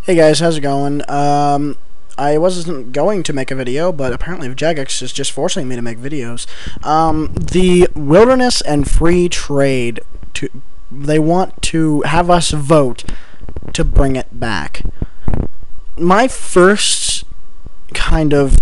Hey guys, how's it going? I wasn't going to make a video, but apparently Failgex is just forcing me to make videos. The wilderness and free trade, they want to have us vote to bring it back. My first kind of,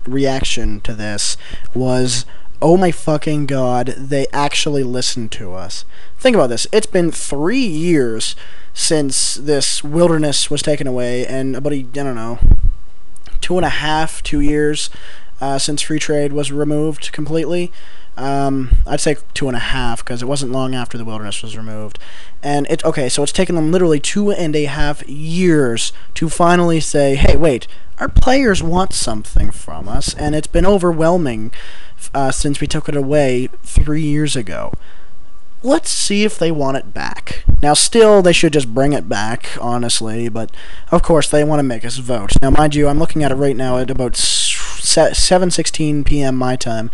reaction to this was, oh my fucking god, they actually listened to us. Think about this. It's been 3 years since this wilderness was taken away, and about, 2 years since free trade was removed completely. I'd say 2.5, because it wasn't long after the wilderness was removed. And so it's taken them literally 2.5 years to finally say, hey, wait, our players want something from us, and it's been overwhelming since we took it away 3 years ago. Let's see if they want it back. Now, still, they should just bring it back, honestly, but of course they want to make us vote. Now, mind you, I'm looking at it right now at about 7:16 p.m. my time.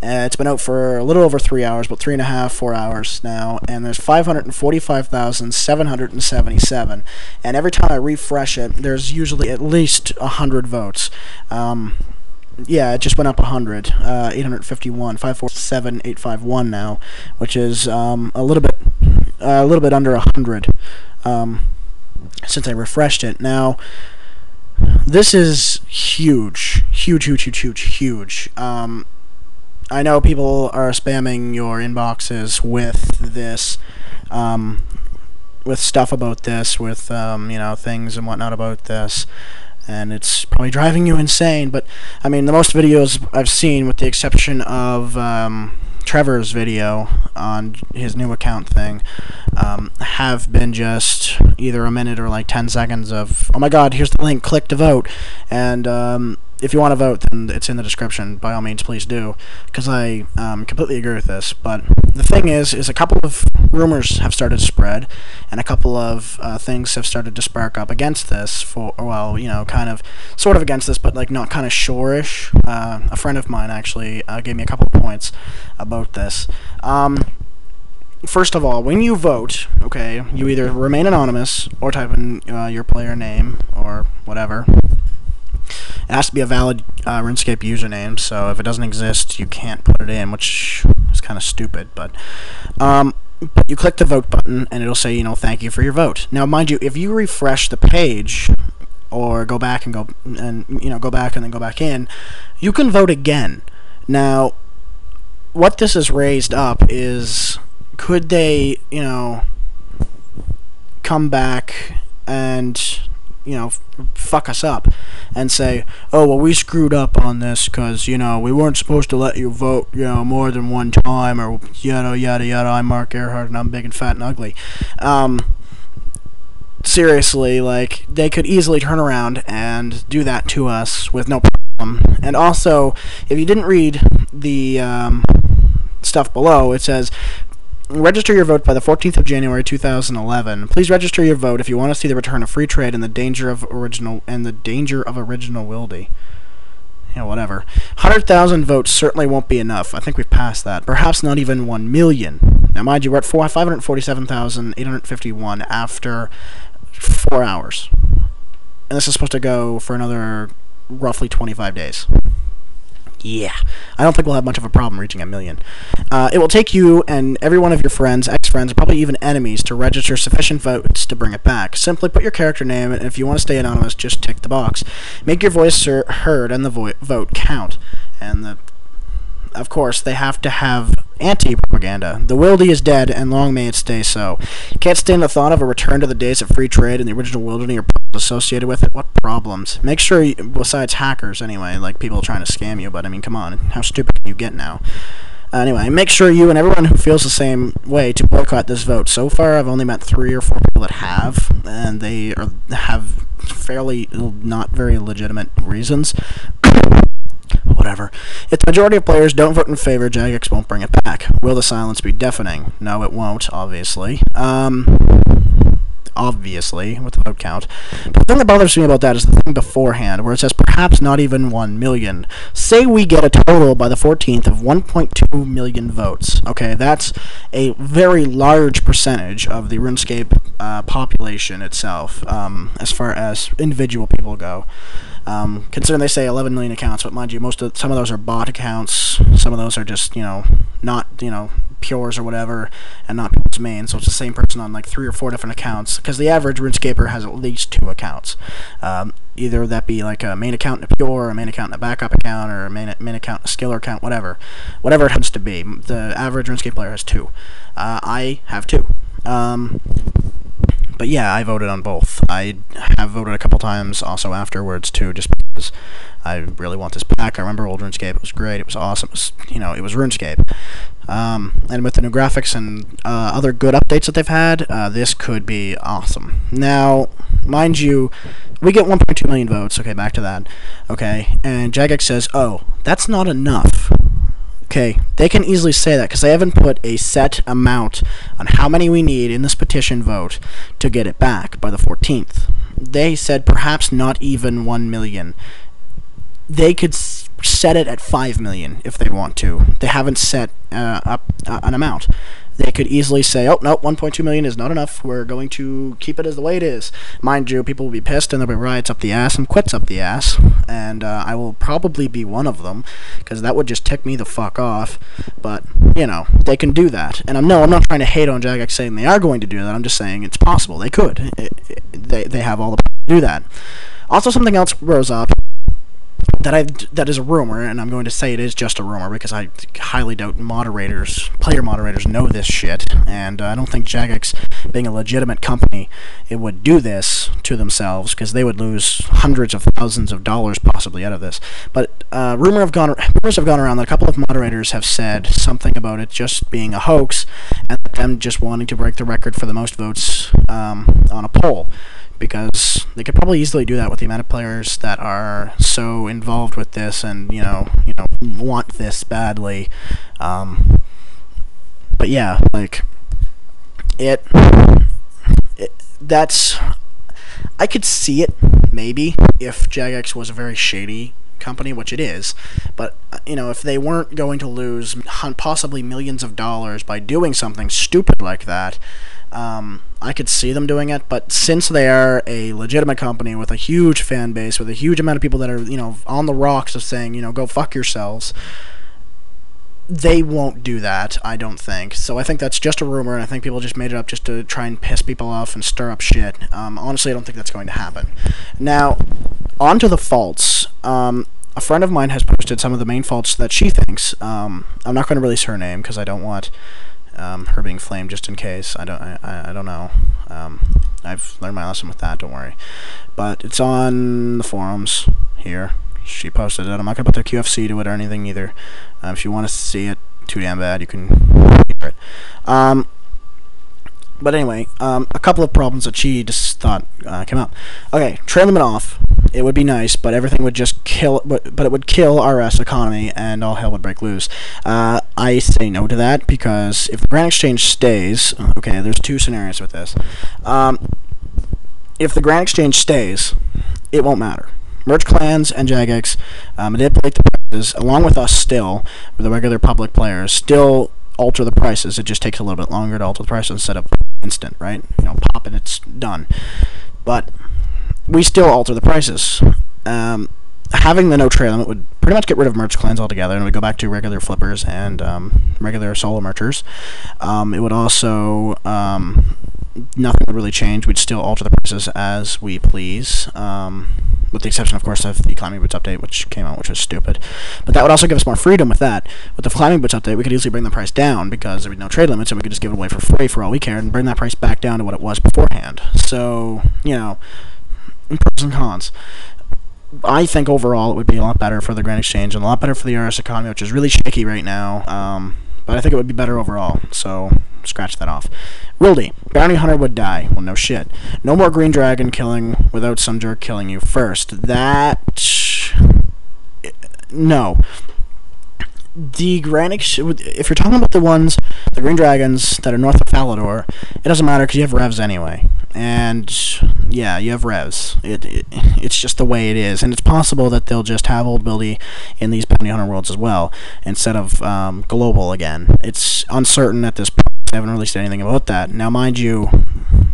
It's been out for a little over 3 hours, about 3.5, 4 hours now, and there's 545,777. And every time I refresh it, there's usually at least 100 votes. Yeah, it just went up 100, 851, 547,851 now, which is a little bit under 100 since I refreshed it. Now, this is huge. I know people are spamming your inboxes with this, with stuff about this, with things and whatnot about this. And it's probably driving you insane, but I mean, the most videos I've seen, with the exception of Trevors' video on his new account thing, have been just either a minute or like 10 seconds of, oh my god, here's the link, click to vote. And if you want to vote, then it's in the description. By all means, please do, because I completely agree with this. But the thing is a couple of rumors have started to spread, and a couple of things have started to spark up against this. Sort of against this, but like not kind of sure-ish. A friend of mine actually gave me a couple of points about this. First of all, when you vote, okay, you either remain anonymous or type in your player name or whatever. It has to be a valid RuneScape username, so if it doesn't exist, you can't put it in, which is kind of stupid. But you click the vote button, and it'll say, thank you for your vote. Now, mind you, if you refresh the page, or go back and then go back in, you can vote again. Now, what this has raised up is, could they, come back and fuck us up and say, oh, well, we screwed up on this because, we weren't supposed to let you vote, more than one time, or yada, yada, yada, I'm Mark Earhart, and I'm big and fat and ugly. Seriously, like, they could easily turn around and do that to us with no problem. And also, if you didn't read the stuff below, it says, register your vote by the 14th of January 2011. Please register your vote if you want to see the return of free trade and the danger of original wildy. Whatever. 100,000 votes certainly won't be enough. I think we've passed that. Perhaps not even 1 million. Now, mind you, we're at 547,851 after 4 hours. And this is supposed to go for another roughly 25 days. Yeah, I don't think we'll have much of a problem reaching 1 million. It will take you and every one of your friends, ex-friends, probably even enemies to register sufficient votes to bring it back. Simply put your character name, and if you want to stay anonymous, just tick the box. Make your voice heard and the vote count. And of course, they have to have anti-propaganda. The wildy is dead, and long may it stay so. Can't stand the thought of a return to the days of free trade and the original wilderness or associated with it. What problems? Make sure, besides hackers anyway, like people trying to scam you, but I mean, come on, how stupid can you get now? Anyway, make sure you and everyone who feels the same way to boycott this vote. So far, I've only met 3 or 4 people that have, and they have fairly not very legitimate reasons. Whatever. If the majority of players don't vote in favor, Jagex won't bring it back. Will the silence be deafening? No, it won't, obviously. Obviously, with the vote count. But the thing that bothers me about that is the thing beforehand, where it says perhaps not even 1 million. Say we get a total by the 14th of 1.2 million votes. Okay, that's a very large percentage of the RuneScape population itself, as far as individual people go. Considering they say 11 million accounts, but mind you, some of those are bot accounts, some of those are just, not, pures or whatever, and not people's main, so it's the same person on like 3 or 4 different accounts, because the average RuneScaper has at least 2 accounts. Either that be like a main account and a pure, or a main account and a backup account, or a main account and a skiller account, whatever it happens to be. The average RuneScape player has 2. I have 2. But yeah, I voted on both. I have voted a couple times also afterwards too, just because I really want this pack. I remember old RuneScape; it was great, it was awesome. It was, it was RuneScape. And with the new graphics and other good updates that they've had, this could be awesome. Now, mind you, we get 1.2 million votes. Okay, back to that. Okay, and Jagex says, "Oh, that's not enough." Okay, they can easily say that because they haven't put a set amount on how many we need in this petition vote to get it back by the 14th. They said perhaps not even 1 million. They could set it at 5 million if they want to. They haven't set up an amount. They could easily say, oh, no, 1.2 million is not enough. We're going to keep it as the way it is. Mind you, people will be pissed, and there'll be riots up the ass and quits up the ass. And I will probably be one of them, because that would just tick me the fuck off. But, they can do that. And I'm not trying to hate on Jagex saying they are going to do that. I'm just saying it's possible. They could. They have all the power to do that. Also, something else rose up that is a rumor, and I'm going to say it is just a rumor because I highly doubt player moderators know this shit, and I don't think Jagex, being a legitimate company, it would do this to themselves, because they would lose hundreds of thousands of dollars possibly out of this. But rumors have gone around that a couple of moderators have said something about it just being a hoax, and them just wanting to break the record for the most votes on a poll. Because they could probably easily do that with the amount of players that are so involved with this and want this badly. But yeah, like that's, I could see it maybe if Jagex was a very shady company, which it is, but if they weren't going to lose possibly millions of dollars by doing something stupid like that, I could see them doing it. But since they are a legitimate company with a huge fan base, with a huge amount of people that are on the rocks of saying go fuck yourselves, they won't do that, I don't think. So I think that's just a rumor, and I think people just made it up just to try and piss people off and stir up shit. Honestly, I don't think that's going to happen. Now, on to the faults. A friend of mine has posted some of the main faults that she thinks. I'm not going to release her name because I don't want her being flamed, just in case. I don't know. I've learned my lesson with that, don't worry. But it's on the forums here. She posted it. I'm not going to put the QFC to it or anything either. If you want to see it too damn bad, you can hear it. But anyway, a couple of problems that she just thought came up. Okay, trade limit off. It would be nice, but everything would just kill. But it would kill RS economy, and all hell would break loose. I say no to that, because if the Grand Exchange stays, okay, there's 2 scenarios with this. If the Grand Exchange stays, it won't matter. Merge clans and Jagex manipulate the prices, along with us still, the regular public players, still alter the prices. It just takes a little bit longer to alter the prices instead of instant, right? Pop and it's done. But we still alter the prices. Having the no trade limit would pretty much get rid of merge clans altogether, and we go back to regular flippers and regular solo merchers. It would also nothing would really change. We'd still alter the prices as we please, with the exception, of course, of the Climbing Boots update, which came out, which was stupid. But that would also give us more freedom with that. With the Climbing Boots update, we could easily bring the price down, because there would be no trade limits, and we could just give it away for free for all we cared, and bring that price back down to what it was beforehand. So, pros and cons. I think overall it would be a lot better for the Grand Exchange, and a lot better for the RS economy, which is really shaky right now. But I think it would be better overall, so scratch that off. Wildy, Bounty Hunter would die. Well, no shit. No more Green Dragon killing without some jerk killing you first. No. The if you're talking about the Green Dragons that are north of Falador, it doesn't matter because you have revs anyway. And yeah, you have revs. It's just the way it is, and it's possible that they'll just have old Wildy in these Bounty Hunter worlds as well, instead of global again. It's uncertain at this point. They haven't released anything about that. Now, mind you,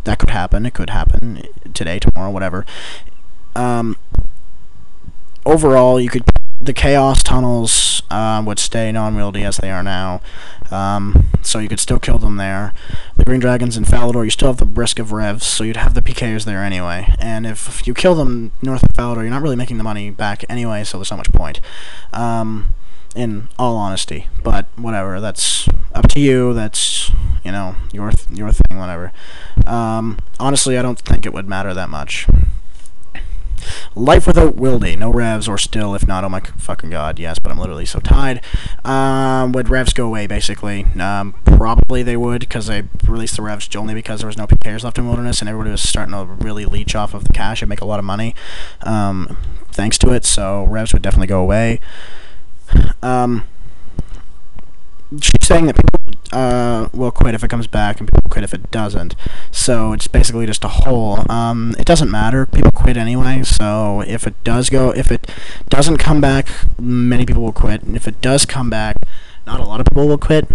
that could happen. It could happen today, tomorrow, whatever. Overall, the Chaos tunnels would stay non-wieldy as they are now, so you could still kill them there. The Green Dragons in Falador, you still have the risk of revs, so you'd have the PKers there anyway. And if you kill them north of Falador, you're not really making the money back anyway, so there's not much point. In all honesty, but whatever. That's up to you. That's your thing. Whatever. Honestly, I don't think it would matter that much. Life without Wildy, no revs or still, if not, oh my fucking god, yes, but I'm literally so tied. Would revs go away, basically? Probably they would, because they released the revs only because there was no PKers left in Wilderness, and everybody was starting to really leech off of the cash and make a lot of money, thanks to it, so revs would definitely go away. She's saying that people will quit if it comes back, and people quit if it doesn't. So it's basically just a hole. It doesn't matter. People quit anyway. So if it doesn't come back, many people will quit. And if it does come back, not a lot of people will quit.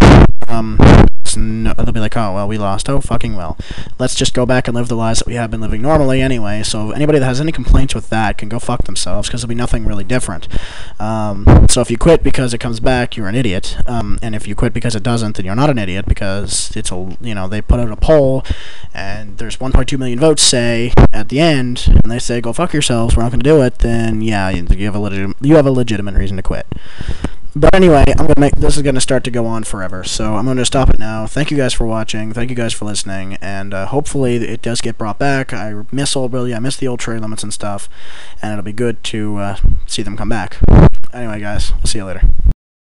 They'll be like, oh, well, we lost. Oh, fucking well. Let's just go back and live the lives that we have been living normally anyway. So anybody that has any complaints with that can go fuck themselves, because there'll be nothing really different. So if you quit because it comes back, you're an idiot. And if you quit because it doesn't, then you're not an idiot, because they put out a poll, and there's 1.2 million votes, say, at the end, and they say, go fuck yourselves, we're not going to do it, then yeah, you have a legitimate reason to quit. But anyway, this is going to start to go on forever, so I'm going to stop it now. Thank you guys for watching, thank you guys for listening, and hopefully it does get brought back. I miss the old trade limits and stuff, and it'll be good to see them come back. Anyway, guys, I'll see you later.